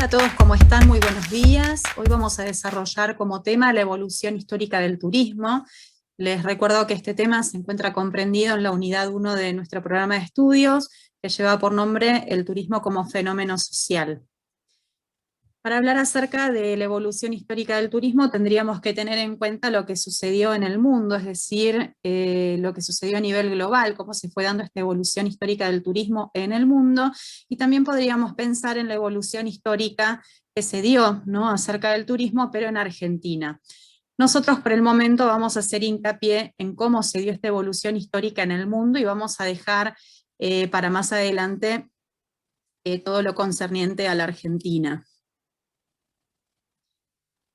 Hola a todos, ¿cómo están? Muy buenos días. Hoy vamos a desarrollar como tema la evolución histórica del turismo. Les recuerdo que este tema se encuentra comprendido en la unidad 1 de nuestro programa de estudios, que lleva por nombre el turismo como fenómeno social. Para hablar acerca de la evolución histórica del turismo tendríamos que tener en cuenta lo que sucedió en el mundo, es decir, lo que sucedió a nivel global, cómo se fue dando esta evolución histórica del turismo en el mundo, y también podríamos pensar en la evolución histórica que se dio, ¿no?, acerca del turismo, pero en Argentina. Nosotros por el momento vamos a hacer hincapié en cómo se dio esta evolución histórica en el mundo y vamos a dejar para más adelante todo lo concerniente a la Argentina.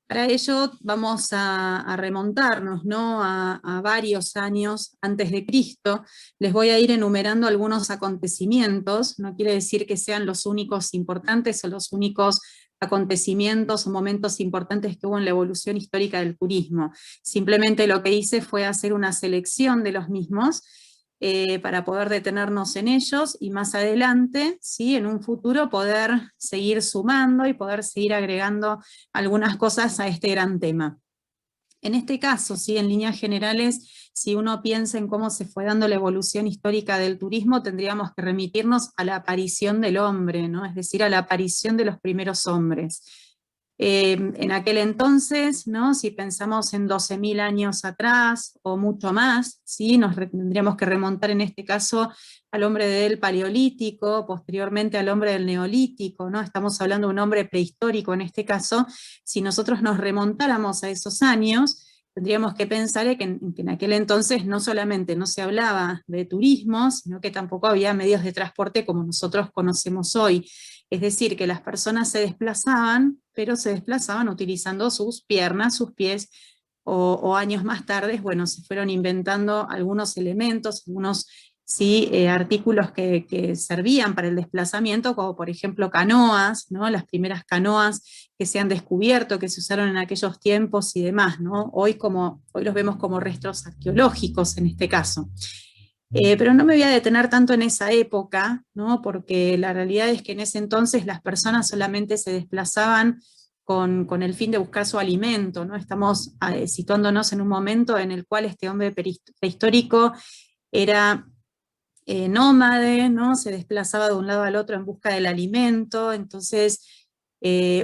Para ello vamos a remontarnos, ¿no?, a varios años antes de Cristo. Les voy a ir enumerando algunos acontecimientos, no quiere decir que sean los únicos importantes o los únicos acontecimientos o momentos importantes que hubo en la evolución histórica del turismo. Simplemente lo que hice fue hacer una selección de los mismos, para poder detenernos en ellos y más adelante, ¿sí?, en un futuro poder seguir sumando y poder seguir agregando algunas cosas a este gran tema. En este caso, ¿sí?, en líneas generales, si uno piensa en cómo se fue dando la evolución histórica del turismo, tendríamos que remitirnos a la aparición del hombre, ¿no?, es decir, a la aparición de los primeros hombres. En aquel entonces, ¿no?, si pensamos en 12.000 años atrás o mucho más, ¿sí?, tendríamos que remontar en este caso al hombre del Paleolítico, posteriormente al hombre del Neolítico, ¿no? Estamos hablando de un hombre prehistórico en este caso. Si nosotros nos remontáramos a esos años, tendríamos que pensar que en aquel entonces no solamente no se hablaba de turismo, sino que tampoco había medios de transporte como nosotros conocemos hoy. Es decir, que las personas se desplazaban, pero se desplazaban utilizando sus piernas, sus pies, o años más tarde, bueno, se fueron inventando algunos elementos, algunos artículos que servían para el desplazamiento, como por ejemplo canoas, ¿no?, las primeras canoas que se han descubierto, que se usaron en aquellos tiempos y demás, ¿no? Hoy los vemos como restos arqueológicos en este caso. Pero no me voy a detener tanto en esa época, ¿no?, porque la realidad es que en ese entonces las personas solamente se desplazaban con el fin de buscar su alimento, ¿no? Estamos situándonos en un momento en el cual este hombre prehistórico era nómade, ¿no?, se desplazaba de un lado al otro en busca del alimento. Entonces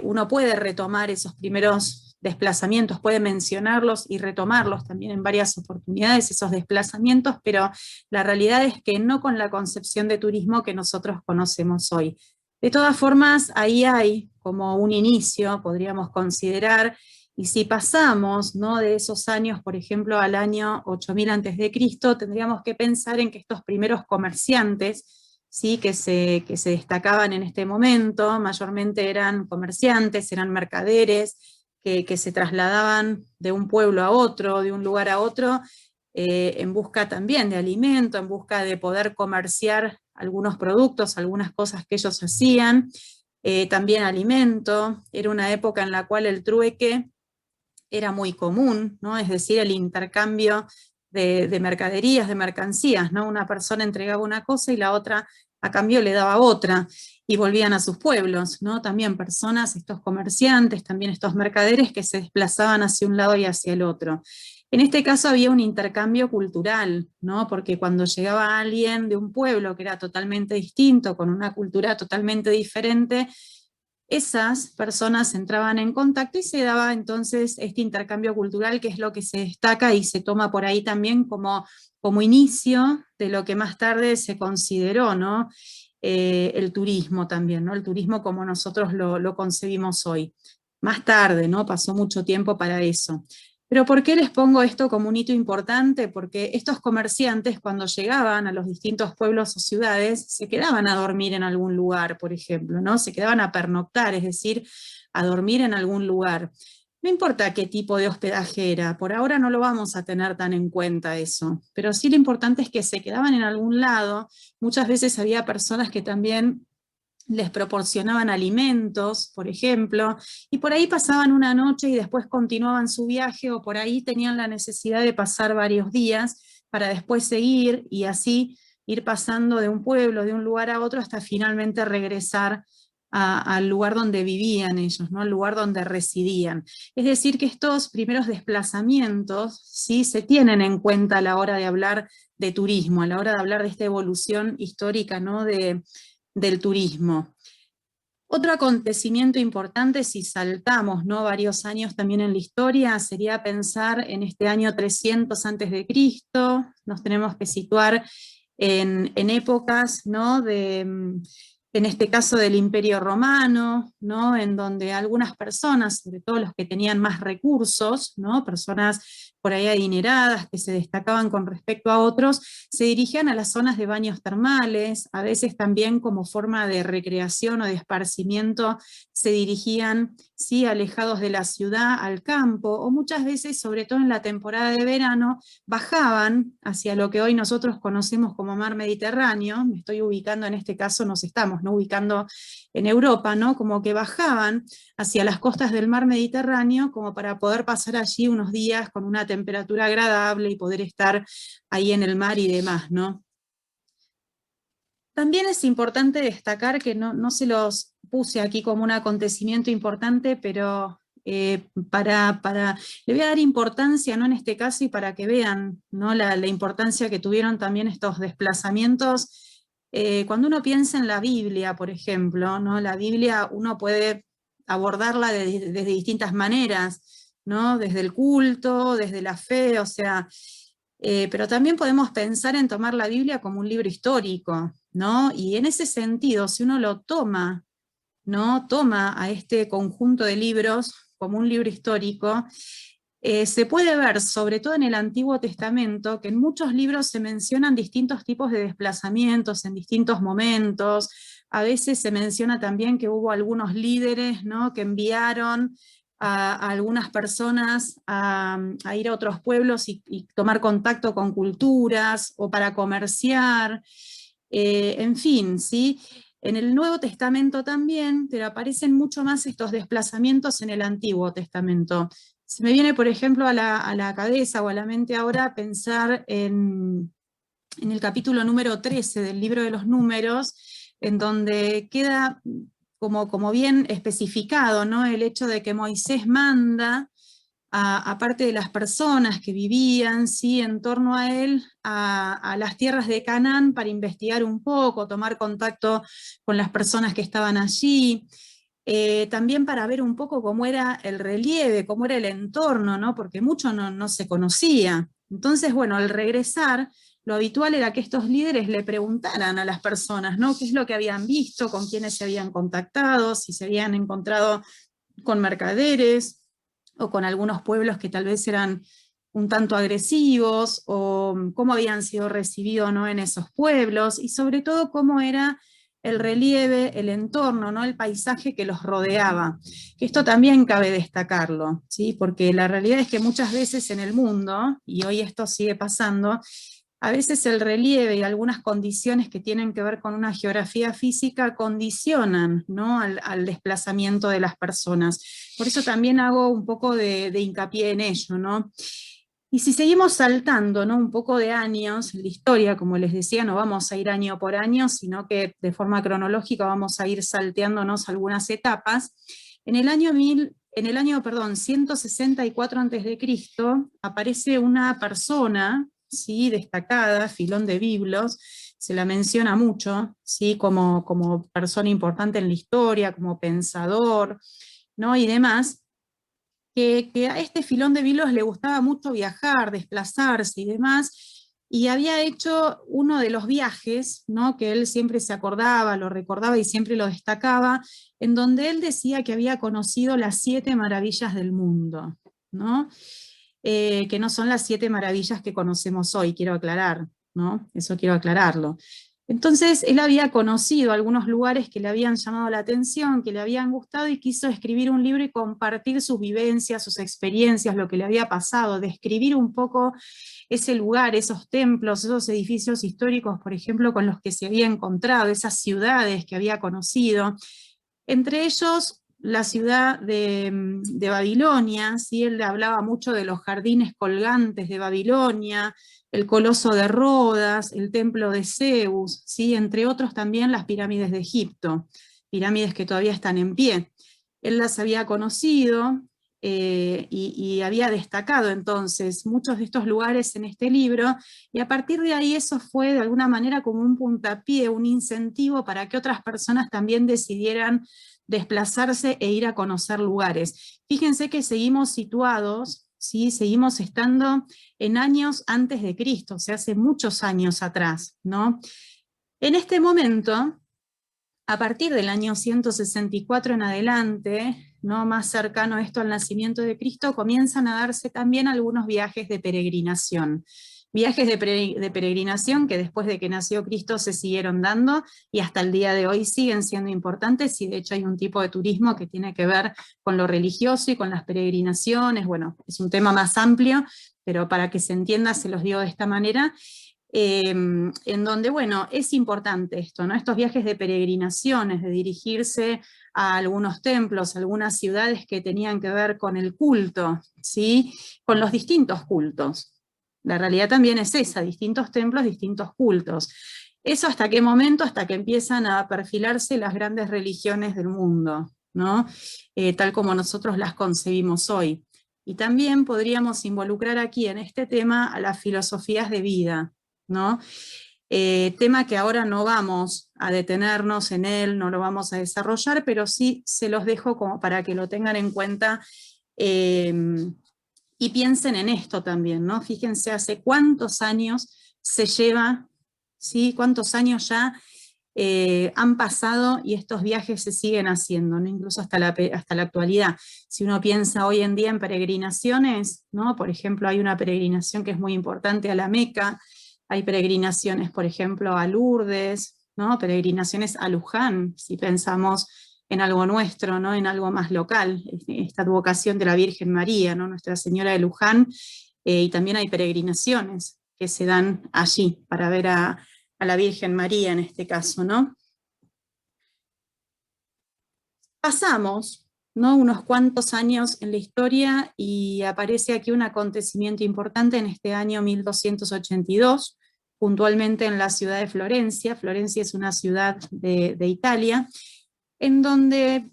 uno puede retomar esos primeros desplazamientos, puede mencionarlos y retomarlos también en varias oportunidades, esos desplazamientos, pero la realidad es que no con la concepción de turismo que nosotros conocemos hoy. De todas formas, ahí hay como un inicio, podríamos considerar, y si pasamos, ¿no?, de esos años, por ejemplo, al año 8000 a.C., tendríamos que pensar en que estos primeros comerciantes, ¿sí?, que se destacaban en este momento, mayormente eran comerciantes, eran mercaderes, que se trasladaban de un pueblo a otro, de un lugar a otro, en busca también de alimento, en busca de poder comerciar algunos productos, algunas cosas que ellos hacían, también alimento. Era una época en la cual el trueque era muy común, ¿no?, es decir, el intercambio de mercaderías, de mercancías, ¿no? Una persona entregaba una cosa y la otra a cambio le daba otra, y volvían a sus pueblos, ¿no? También personas, estos comerciantes, también estos mercaderes que se desplazaban hacia un lado y hacia el otro. En este caso había un intercambio cultural, ¿no?, porque cuando llegaba alguien de un pueblo que era totalmente distinto, con una cultura totalmente diferente, esas personas entraban en contacto y se daba entonces este intercambio cultural, que es lo que se destaca y se toma por ahí también como inicio de lo que más tarde se consideró, ¿no?, el turismo también, ¿no?, el turismo como nosotros lo concebimos hoy. Más tarde, ¿no?, pasó mucho tiempo para eso. Pero ¿por qué les pongo esto como un hito importante? Porque estos comerciantes, cuando llegaban a los distintos pueblos o ciudades, se quedaban a dormir en algún lugar, por ejemplo, ¿no? Se quedaban a pernoctar, es decir, a dormir en algún lugar. No importa qué tipo de hospedaje era, por ahora no lo vamos a tener tan en cuenta eso, pero sí lo importante es que se quedaban en algún lado. Muchas veces había personas que también les proporcionaban alimentos, por ejemplo, y por ahí pasaban una noche y después continuaban su viaje, o por ahí tenían la necesidad de pasar varios días para después seguir, y así ir pasando de un pueblo, de un lugar a otro, hasta finalmente regresar al lugar donde vivían ellos, ¿no? Al lugar donde residían. Es decir, que estos primeros desplazamientos, ¿sí?, se tienen en cuenta a la hora de hablar de turismo, a la hora de hablar de esta evolución histórica, ¿no?, del turismo. Otro acontecimiento importante, si saltamos, ¿no?, varios años también en la historia, sería pensar en este año 300 antes de Cristo. Nos tenemos que situar en épocas, ¿no?, en este caso del Imperio Romano, ¿no?, en donde algunas personas, sobre todo los que tenían más recursos, ¿no?, personas por ahí adineradas que se destacaban con respecto a otros, se dirigían a las zonas de baños termales, a veces también como forma de recreación o de esparcimiento, se dirigían, sí, alejados de la ciudad al campo, o muchas veces, sobre todo en la temporada de verano, bajaban hacia lo que hoy nosotros conocemos como mar Mediterráneo. Me estoy ubicando en este caso, nos estamos, ¿no?, ubicando en Europa, ¿no?, como que bajaban hacia las costas del mar Mediterráneo como para poder pasar allí unos días con una temperatura agradable y poder estar ahí en el mar y demás, ¿no? También es importante destacar que no se los puse aquí como un acontecimiento importante, pero le voy a dar importancia, ¿no?, en este caso, y para que vean, ¿no?, la importancia que tuvieron también estos desplazamientos. Cuando uno piensa en la Biblia, por ejemplo, ¿no?, la Biblia uno puede abordarla desde distintas maneras, ¿no?, desde el culto, desde la fe, o sea, pero también podemos pensar en tomar la Biblia como un libro histórico, ¿no? Y en ese sentido, si uno lo toma, ¿no?, toma a este conjunto de libros como un libro histórico, se puede ver, sobre todo en el Antiguo Testamento, que en muchos libros se mencionan distintos tipos de desplazamientos en distintos momentos. A veces se menciona también que hubo algunos líderes, ¿no?, que enviaron a algunas personas a ir a otros pueblos y tomar contacto con culturas, o para comerciar, en fin, ¿sí? En el Nuevo Testamento también, pero aparecen mucho más estos desplazamientos en el Antiguo Testamento. Se me viene, por ejemplo, a la cabeza o a la mente ahora pensar en el capítulo número 13 del libro de los Números, en donde queda como bien especificado, ¿no?, el hecho de que Moisés manda a parte de las personas que vivían, ¿sí?, en torno a él, a las tierras de Canaán para investigar un poco, tomar contacto con las personas que estaban allí, también para ver un poco cómo era el relieve, cómo era el entorno, ¿no?, porque mucho no se conocía. Entonces, bueno, al regresar, lo habitual era que estos líderes le preguntaran a las personas, ¿no?, qué es lo que habían visto, con quiénes se habían contactado, si se habían encontrado con mercaderes, o con algunos pueblos que tal vez eran un tanto agresivos, o cómo habían sido recibidos, ¿no?, en esos pueblos, y sobre todo cómo era el relieve, el entorno, ¿no?, el paisaje que los rodeaba. Que esto también cabe destacarlo, ¿sí?, porque la realidad es que muchas veces en el mundo, y hoy esto sigue pasando, a veces el relieve y algunas condiciones que tienen que ver con una geografía física condicionan, ¿no?, al desplazamiento de las personas. Por eso también hago un poco de hincapié en ello, ¿no? Y si seguimos saltando, ¿no?, un poco de años en la historia, como les decía, no vamos a ir año por año, sino que de forma cronológica vamos a ir salteándonos algunas etapas. En el año 164 a.C., aparece una persona, ¿sí?, destacada, Filón de Biblos, se la menciona mucho, ¿sí?, como persona importante en la historia, como pensador, ¿no?, y demás, que a este Filón de Biblos le gustaba mucho viajar, desplazarse y demás, y había hecho uno de los viajes, ¿no?, que él siempre se acordaba, lo recordaba y siempre lo destacaba, en donde él decía que había conocido las 7 maravillas del mundo, ¿no? Que no son las 7 maravillas que conocemos hoy, quiero aclarar, ¿no? Eso quiero aclararlo. Entonces él había conocido algunos lugares que le habían llamado la atención, que le habían gustado, y quiso escribir un libro y compartir sus vivencias, sus experiencias, lo que le había pasado, describir un poco ese lugar, esos templos, esos edificios históricos, por ejemplo, con los que se había encontrado, esas ciudades que había conocido. Entre ellos, la ciudad de Babilonia, ¿sí? Él hablaba mucho de los jardines colgantes de Babilonia, el Coloso de Rodas, el templo de Zeus, ¿sí?, entre otros también las pirámides de Egipto. pirámides que todavía están en pie. Él las había conocido y había destacado entonces muchos de estos lugares en este libro, y a partir de ahí eso fue de alguna manera como un puntapié, un incentivo para que otras personas también decidieran desplazarse e ir a conocer lugares. Fíjense que seguimos situados, ¿sí? Seguimos estando en años antes de Cristo, o sea, hace muchos años atrás, ¿no? En este momento, a partir del año 164 en adelante, ¿no? Más cercano a esto al nacimiento de Cristo, comienzan a darse también algunos viajes de peregrinación. Viajes de peregrinación que después de que nació Cristo se siguieron dando y hasta el día de hoy siguen siendo importantes, y de hecho hay un tipo de turismo que tiene que ver con lo religioso y con las peregrinaciones. Bueno, es un tema más amplio, pero para que se entienda se los digo de esta manera. En donde, bueno, es importante esto, ¿no? Estos viajes de peregrinaciones, de dirigirse a algunos templos, a algunas ciudades que tenían que ver con el culto, ¿sí? Con los distintos cultos. La realidad también es esa, distintos templos, distintos cultos. ¿Eso hasta qué momento? Hasta que empiezan a perfilarse las grandes religiones del mundo, ¿no? Tal como nosotros las concebimos hoy. Y también podríamos involucrar aquí en este tema a las filosofías de vida, ¿no? Tema que ahora no vamos a detenernos en él, no lo vamos a desarrollar, pero sí se los dejo como para que lo tengan en cuenta y piensen en esto también, ¿no? Fíjense hace cuántos años se lleva, ¿sí? Cuántos años ya han pasado y estos viajes se siguen haciendo, ¿no? Incluso hasta la actualidad. Si uno piensa hoy en día en peregrinaciones, ¿no? Por ejemplo, hay una peregrinación que es muy importante a la Meca, hay peregrinaciones, por ejemplo, a Lourdes, ¿no? Peregrinaciones a Luján, si pensamos en algo nuestro, ¿no? En algo más local, esta advocación de la Virgen María, ¿no? Nuestra Señora de Luján, y también hay peregrinaciones que se dan allí para ver a la Virgen María en este caso, ¿no? Pasamos, ¿no? Unos cuantos años en la historia y aparece aquí un acontecimiento importante en este año 1282, puntualmente en la ciudad de Florencia. Florencia es una ciudad de Italia, en donde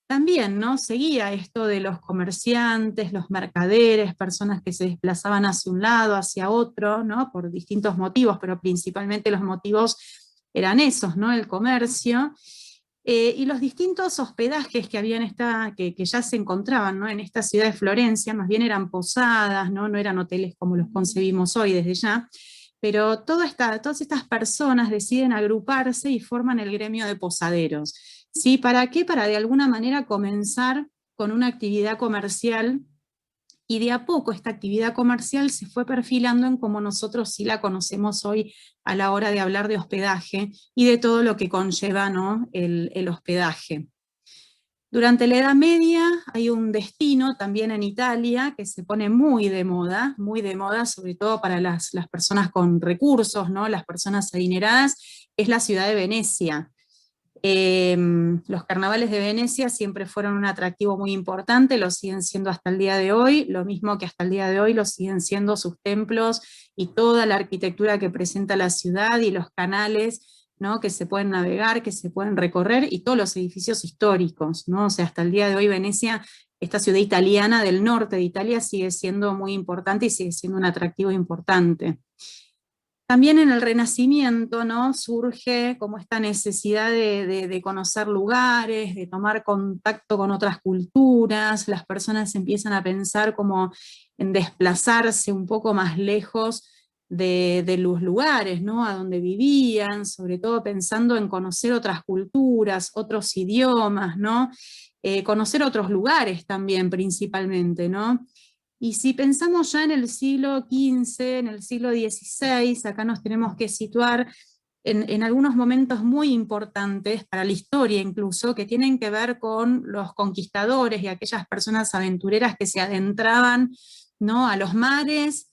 también, ¿no? Seguía esto de los comerciantes, los mercaderes, personas que se desplazaban hacia un lado, hacia otro, ¿no? Por distintos motivos, pero principalmente los motivos eran esos, ¿no? El comercio. Y los distintos hospedajes que había que ya se encontraban, ¿no? En esta ciudad de Florencia, más bien eran posadas, ¿no? No eran hoteles como los concebimos hoy desde ya, pero todas estas personas deciden agruparse y forman el gremio de posaderos. ¿Sí? ¿Para qué? Para de alguna manera comenzar con una actividad comercial, y de a poco esta actividad comercial se fue perfilando en como nosotros sí la conocemos hoy a la hora de hablar de hospedaje y de todo lo que conlleva, ¿no? el hospedaje. Durante la Edad Media hay un destino también en Italia que se pone muy de moda sobre todo para las personas con recursos, ¿no? Las personas adineradas, es la ciudad de Venecia. Los carnavales de Venecia siempre fueron un atractivo muy importante, lo siguen siendo hasta el día de hoy, lo mismo que hasta el día de hoy lo siguen siendo sus templos y toda la arquitectura que presenta la ciudad y los canales, ¿no? Que se pueden navegar, que se pueden recorrer, y todos los edificios históricos, ¿no? O sea, hasta el día de hoy Venecia, esta ciudad italiana del norte de Italia, sigue siendo muy importante y sigue siendo un atractivo importante. También en el Renacimiento, ¿no? Surge como esta necesidad de conocer lugares, de tomar contacto con otras culturas, las personas empiezan a pensar como en desplazarse un poco más lejos de los lugares, ¿no? A donde vivían, sobre todo pensando en conocer otras culturas, otros idiomas, ¿no? Conocer otros lugares también principalmente, ¿no? Y si pensamos ya en el siglo XV, en el siglo XVI, acá nos tenemos que situar en algunos momentos muy importantes para la historia incluso, que tienen que ver con los conquistadores y aquellas personas aventureras que se adentraban, ¿no? A los mares,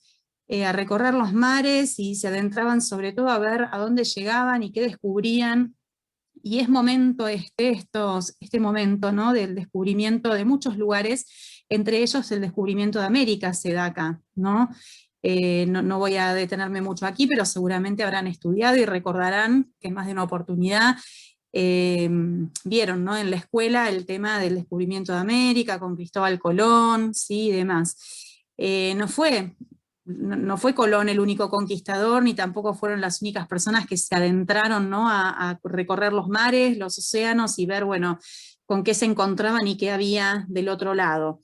a recorrer los mares, y se adentraban sobre todo a ver a dónde llegaban y qué descubrían. Y es momento este momento, ¿no? Del descubrimiento de muchos lugares, entre ellos el descubrimiento de América se da acá, ¿no? No voy a detenerme mucho aquí, pero seguramente habrán estudiado y recordarán que en más de una oportunidad vieron, ¿no?, en la escuela el tema del descubrimiento de América con Cristóbal Colón, ¿sí?, y demás. No fue Colón el único conquistador, ni tampoco fueron las únicas personas que se adentraron, ¿no?, a recorrer los mares, los océanos y ver, bueno, con qué se encontraban y qué había del otro lado.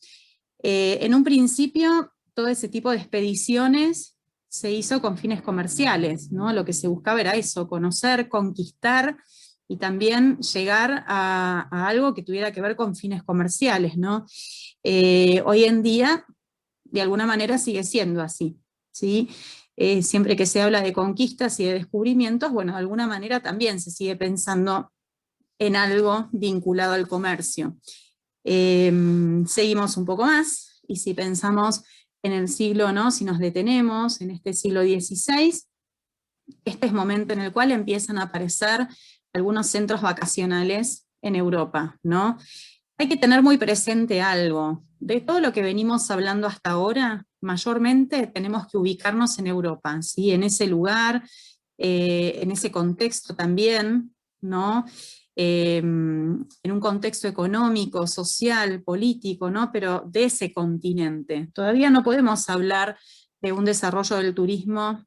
En un principio, todo ese tipo de expediciones se hizo con fines comerciales, ¿no? Lo que se buscaba era eso, conocer, conquistar y también llegar a algo que tuviera que ver con fines comerciales, ¿no? Hoy en día, de alguna manera, sigue siendo así, ¿sí? Siempre que se habla de conquistas y de descubrimientos, bueno, de alguna manera también se sigue pensando en algo vinculado al comercio. Seguimos un poco más, y si pensamos en el siglo, ¿no?, si nos detenemos en este siglo XVI, este es momento en el cual empiezan a aparecer algunos centros vacacionales en Europa, ¿no? Hay que tener muy presente algo. De todo lo que venimos hablando hasta ahora, mayormente tenemos que ubicarnos en Europa, ¿sí?, en ese lugar, en ese contexto también, ¿no? En un contexto económico, social, político, ¿no?, pero de ese continente. Todavía no podemos hablar de un desarrollo del turismo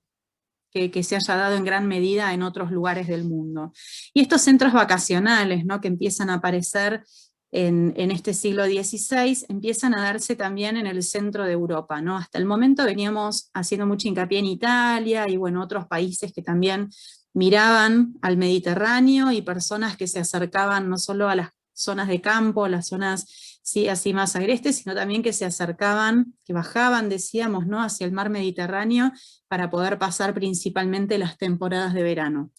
que se haya dado en gran medida en otros lugares del mundo. Y estos centros vacacionales, ¿no?, que empiezan a aparecer en este siglo XVI, empiezan a darse también en el centro de Europa, ¿no? Hasta el momento veníamos haciendo mucho hincapié en Italia y, bueno, otros países que también miraban al Mediterráneo, y personas que se acercaban no solo a las zonas de campo, las zonas, sí, así más agrestes, sino también que se acercaban, que bajaban, decíamos, ¿no?, hacia el mar Mediterráneo para poder pasar principalmente las temporadas de verano.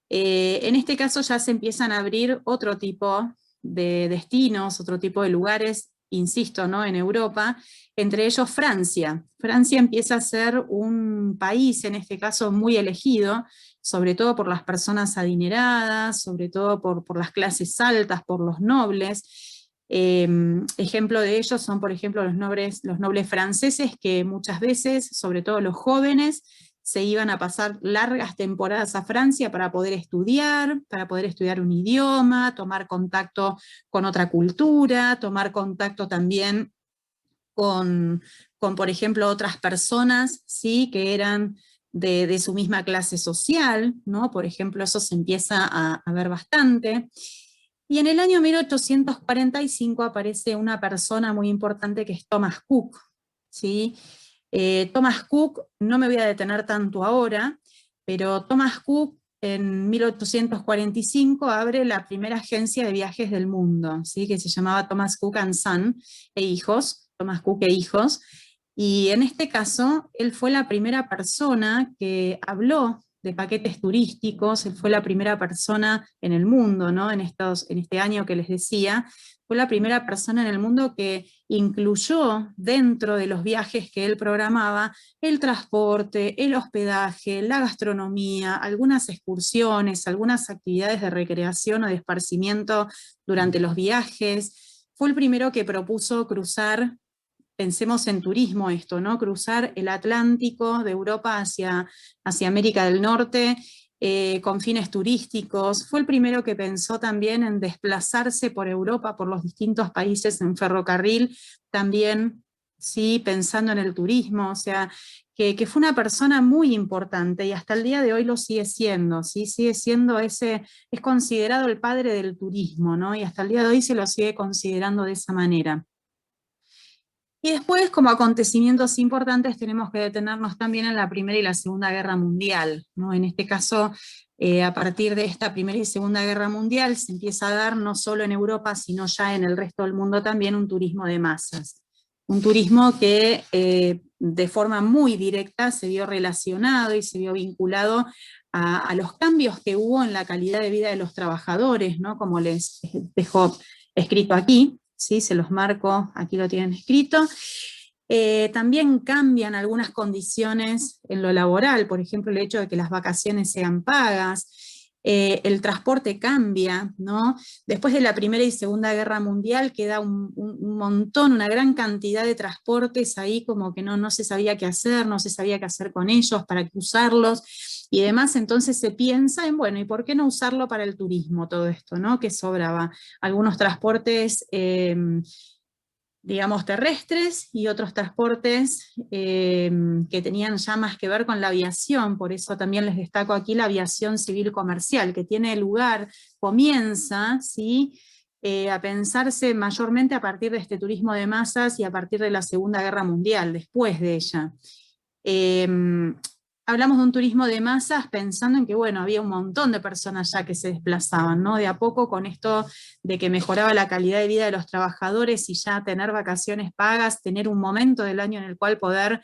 En este caso ya se empiezan a abrir otro tipo de destinos, otro tipo de lugares, insisto, ¿no?, en Europa, entre ellos Francia. Francia empieza a ser un país, en este caso, muy elegido, sobre todo por las personas adineradas, sobre todo por las clases altas, por los nobles. Ejemplo de ellos son, por ejemplo, los nobles franceses, que muchas veces, sobre todo los jóvenes, se iban a pasar largas temporadas a Francia para poder estudiar un idioma, tomar contacto con otra cultura, tomar contacto también con, por ejemplo, otras personas, ¿sí?, que eran de su misma clase social, ¿no? Por ejemplo, eso se empieza a ver bastante. Y en el año 1845 aparece una persona muy importante que es Thomas Cook, ¿sí? Thomas Cook, no me voy a detener tanto ahora, pero Thomas Cook en 1845 abre la primera agencia de viajes del mundo, ¿sí?, que se llamaba Thomas Cook and Son, Thomas Cook e Hijos, y en este caso él fue la primera persona que habló de paquetes turísticos. Él fue la primera persona en el mundo, ¿no?, en este año que les decía, fue la primera persona en el mundo que incluyó dentro de los viajes que él programaba el transporte, el hospedaje, la gastronomía, algunas excursiones, algunas actividades de recreación o de esparcimiento durante los viajes. Fue el primero que propuso cruzar, pensemos en turismo esto, ¿no?, cruzar el Atlántico de Europa hacia América del Norte, con fines turísticos. Fue el primero que pensó también en desplazarse por Europa, por los distintos países en ferrocarril, también, sí, pensando en el turismo. O sea, que fue una persona muy importante, y hasta el día de hoy lo sigue siendo, ¿sí? Sigue siendo es considerado el padre del turismo, ¿no? Y hasta el día de hoy se lo sigue considerando de esa manera. Y después, como acontecimientos importantes, tenemos que detenernos también en la Primera y la Segunda Guerra Mundial, ¿no? En este caso, a partir de esta Primera y Segunda Guerra Mundial, se empieza a dar, no solo en Europa, sino ya en el resto del mundo también, un turismo de masas. Un turismo que de forma muy directa se vio relacionado y se vio vinculado a los cambios que hubo en la calidad de vida de los trabajadores, ¿no?, como les dejo escrito aquí. ¿Sí? Se los marco, aquí lo tienen escrito. También cambian algunas condiciones en lo laboral, por ejemplo, el hecho de que las vacaciones sean pagas, el transporte cambia, ¿no? Después de la Primera y Segunda Guerra Mundial queda un montón, una gran cantidad de transportes ahí como que no se sabía qué hacer, no se sabía qué hacer con ellos, para qué usarlos. y demás, entonces se piensa en, bueno, ¿y por qué no usarlo para el turismo todo esto, ¿no? Que sobraba. Algunos transportes, digamos, terrestres y otros transportes que tenían ya más que ver con la aviación, por eso también les destaco aquí la aviación civil comercial, que tiene lugar, comienza, ¿sí? A pensarse mayormente a partir de este turismo de masas y a partir de la Segunda Guerra Mundial, después de ella. Eh, Hablamos de un turismo de masas pensando en que, bueno, había un montón de personas ya que se desplazaban, ¿no? De a poco con esto de que mejoraba la calidad de vida de los trabajadores y ya tener vacaciones pagas, tener un momento del año en el cual poder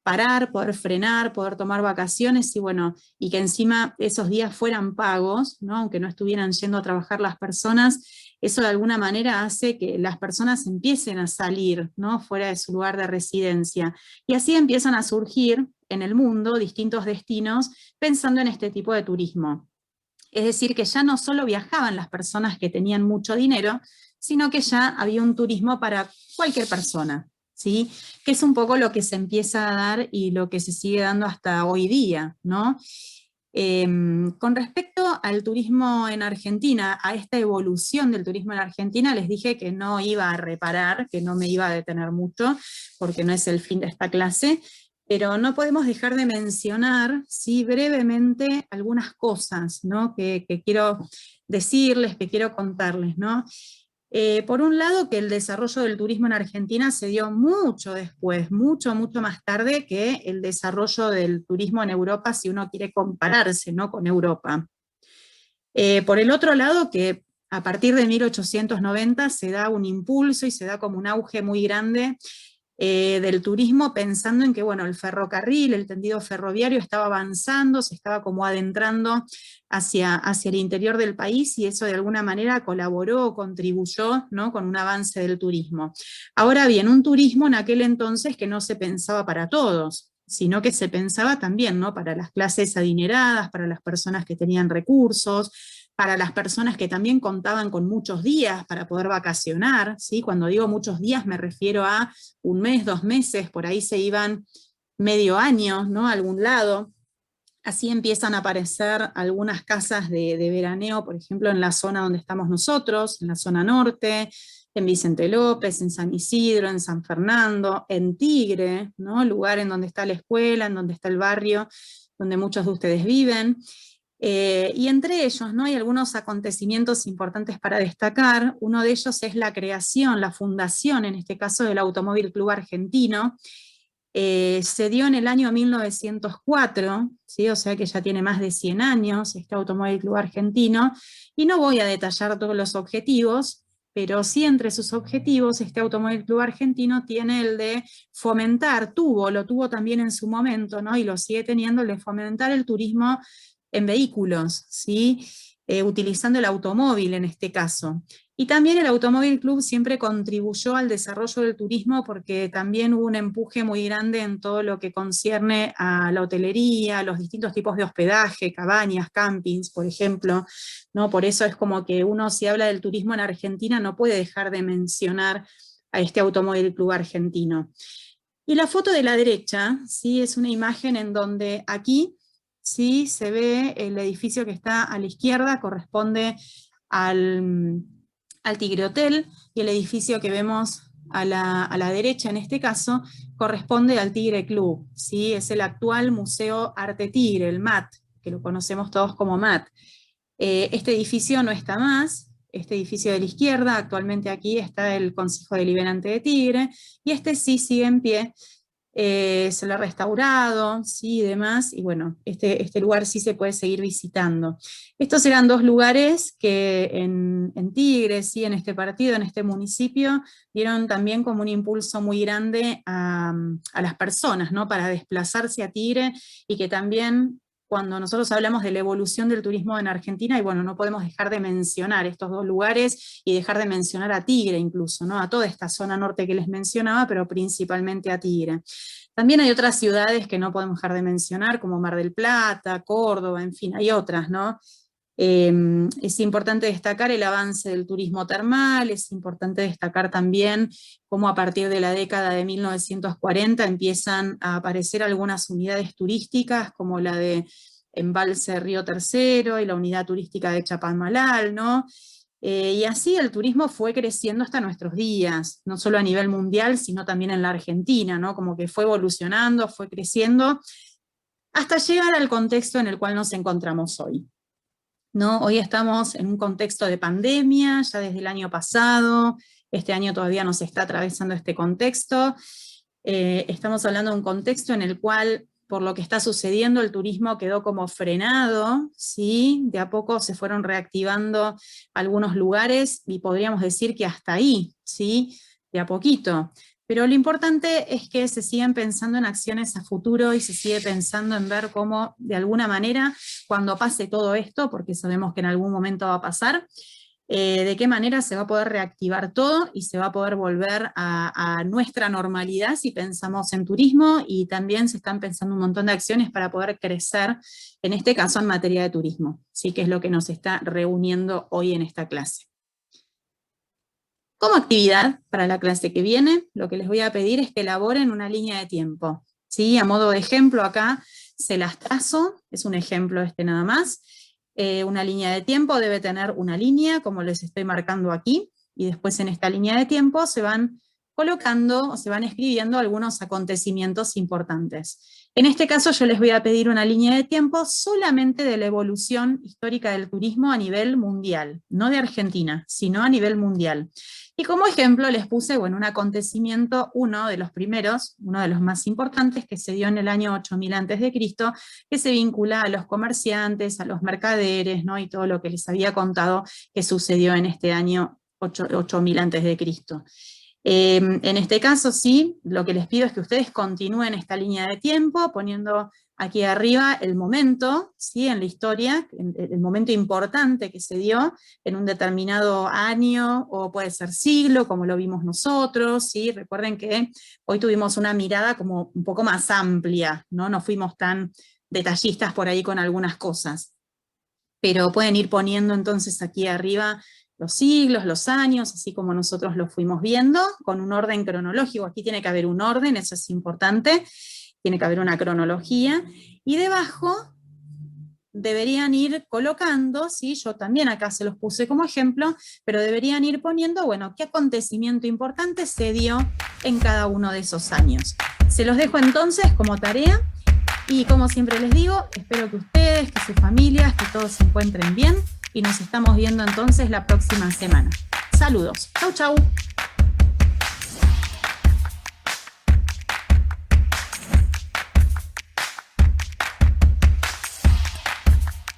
parar, poder frenar, poder tomar vacaciones y bueno, y que encima esos días fueran pagos, ¿no? Aunque no estuvieran yendo a trabajar las personas, eso de alguna manera hace que las personas empiecen a salir, ¿no? Fuera de su lugar de residencia. Y así empiezan a surgir en el mundo distintos destinos pensando en este tipo de turismo. Es decir, que ya no solo viajaban las personas que tenían mucho dinero, sino que ya había un turismo para cualquier persona, ¿sí? Que es un poco lo que se empieza a dar y lo que se sigue dando hasta hoy día, ¿no? Con respecto al turismo en Argentina, a esta evolución del turismo en Argentina, les dije que no iba a reparar, que no me iba a detener mucho, porque no es el fin de esta clase, pero no podemos dejar de mencionar, sí, brevemente algunas cosas, ¿no? que quiero decirles, que quiero contarles, ¿no? Por un lado, que el desarrollo del turismo en Argentina se dio mucho después, mucho más tarde que el desarrollo del turismo en Europa, si uno quiere compararse, ¿no? Con Europa. Por el otro lado, que a partir de 1890 se da un impulso y se da como un auge muy grande del turismo, pensando en que, bueno, el ferrocarril, el tendido ferroviario estaba avanzando, se estaba como adentrando hacia el interior del país, y eso de alguna manera colaboró, contribuyó, ¿no? Con un avance del turismo. Ahora bien, un turismo en aquel entonces que no se pensaba para todos, sino que se pensaba también, ¿no? Para las clases adineradas, para las personas que tenían recursos, para las personas que también contaban con muchos días para poder vacacionar, ¿sí? Cuando digo muchos días me refiero a un mes, 2 meses, por ahí se iban medio año, ¿no? A algún lado. Así empiezan a aparecer algunas casas de veraneo, por ejemplo, en la zona donde estamos nosotros, en la zona norte, en Vicente López, en San Isidro, en San Fernando, en Tigre, ¿no? Lugar en donde está la escuela, en donde está el barrio, donde muchos de ustedes viven. Y entre ellos, ¿no? Hay algunos acontecimientos importantes para destacar. Uno de ellos es la creación, la fundación, en este caso, del Automóvil Club Argentino. Se dio en el año 1904, ¿sí? O sea que ya tiene más de 100 años este Automóvil Club Argentino, y no voy a detallar todos los objetivos, pero sí entre sus objetivos este Automóvil Club Argentino tiene el de fomentar, lo tuvo también en su momento, ¿no? Y lo sigue teniendo, el de fomentar el turismo en vehículos, ¿sí? Utilizando el automóvil en este caso. Y también el Automóvil Club siempre contribuyó al desarrollo del turismo porque también hubo un empuje muy grande en todo lo que concierne a la hotelería, los distintos tipos de hospedaje, cabañas, campings, por ejemplo, ¿no? Por eso es como que uno, si habla del turismo en Argentina, no puede dejar de mencionar a este Automóvil Club Argentino. Y la foto de la derecha, ¿sí? Es una imagen en donde aquí, ¿sí? Se ve el edificio que está a la izquierda, corresponde al Tigre Hotel, y el edificio que vemos a la derecha en este caso corresponde al Tigre Club, ¿sí? Es el actual Museo Arte Tigre, el MAT, que lo conocemos todos como MAT. Este edificio no está más, este edificio de la izquierda, actualmente aquí está el Consejo Deliberante de Tigre, y este sí sigue en pie. Se lo ha restaurado, ¿sí? Y demás, y bueno, este lugar sí se puede seguir visitando. Estos eran dos lugares que en Tigre, ¿sí? En este partido, en este municipio, dieron también como un impulso muy grande a las personas, ¿no? Para desplazarse a Tigre, y que también cuando nosotros hablamos de la evolución del turismo en Argentina, y bueno, no podemos dejar de mencionar estos dos lugares y dejar de mencionar a Tigre incluso, ¿no? A toda esta zona norte que les mencionaba, pero principalmente a Tigre. También hay otras ciudades que no podemos dejar de mencionar, como Mar del Plata, Córdoba, en fin, hay otras, ¿no? Es importante destacar el avance del turismo termal, es importante destacar también cómo a partir de la década de 1940 empiezan a aparecer algunas unidades turísticas, como la de embalse Río Tercero y la unidad turística de Chapadmalal, ¿no? Y así el turismo fue creciendo hasta nuestros días, no solo a nivel mundial, sino también en la Argentina, ¿no? Como que fue evolucionando, fue creciendo, hasta llegar al contexto en el cual nos encontramos hoy, ¿no? Hoy estamos en un contexto de pandemia, ya desde el año pasado, este año todavía nos está atravesando este contexto. Estamos hablando de un contexto en el cual, por lo que está sucediendo, el turismo quedó como frenado, ¿sí? De a poco se fueron reactivando algunos lugares, y podríamos decir que hasta ahí, ¿sí? De a poquito. Pero lo importante es que se siguen pensando en acciones a futuro y se sigue pensando en ver cómo, de alguna manera, cuando pase todo esto, porque sabemos que en algún momento va a pasar, de qué manera se va a poder reactivar todo y se va a poder volver a nuestra normalidad si pensamos en turismo, y también se están pensando un montón de acciones para poder crecer, en este caso en materia de turismo, ¿sí? Que es lo que nos está reuniendo hoy en esta clase. Como actividad para la clase que viene, lo que les voy a pedir es que elaboren una línea de tiempo, ¿sí? A modo de ejemplo acá se las trazo, es un ejemplo este nada más. Una línea de tiempo debe tener una línea, como les estoy marcando aquí, y después en esta línea de tiempo se van colocando o se van escribiendo algunos acontecimientos importantes. En este caso yo les voy a pedir una línea de tiempo solamente de la evolución histórica del turismo a nivel mundial, no de Argentina, sino a nivel mundial. Y como ejemplo les puse, bueno, un acontecimiento, uno de los primeros, uno de los más importantes, que se dio en el año 8000 a.C., que se vincula a los comerciantes, a los mercaderes, ¿no? Y todo lo que les había contado que sucedió en este año 8000 a.C. En este caso, sí, lo que les pido es que ustedes continúen esta línea de tiempo, poniendo aquí arriba el momento, ¿sí? En la historia, el momento importante que se dio en un determinado año, o puede ser siglo, como lo vimos nosotros, ¿sí? Recuerden que hoy tuvimos una mirada como un poco más amplia, ¿no? No fuimos tan detallistas por ahí con algunas cosas. Pero pueden ir poniendo entonces aquí arriba los siglos, los años, así como nosotros lo fuimos viendo, con un orden cronológico. Aquí tiene que haber un orden, eso es importante, tiene que haber una cronología, y debajo deberían ir colocando, ¿sí? Yo también acá se los puse como ejemplo, pero deberían ir poniendo, bueno, qué acontecimiento importante se dio en cada uno de esos años. Se los dejo entonces como tarea, y como siempre les digo, espero que ustedes, que sus familias, que todos se encuentren bien, y nos estamos viendo entonces la próxima semana. Saludos. Chau, chau.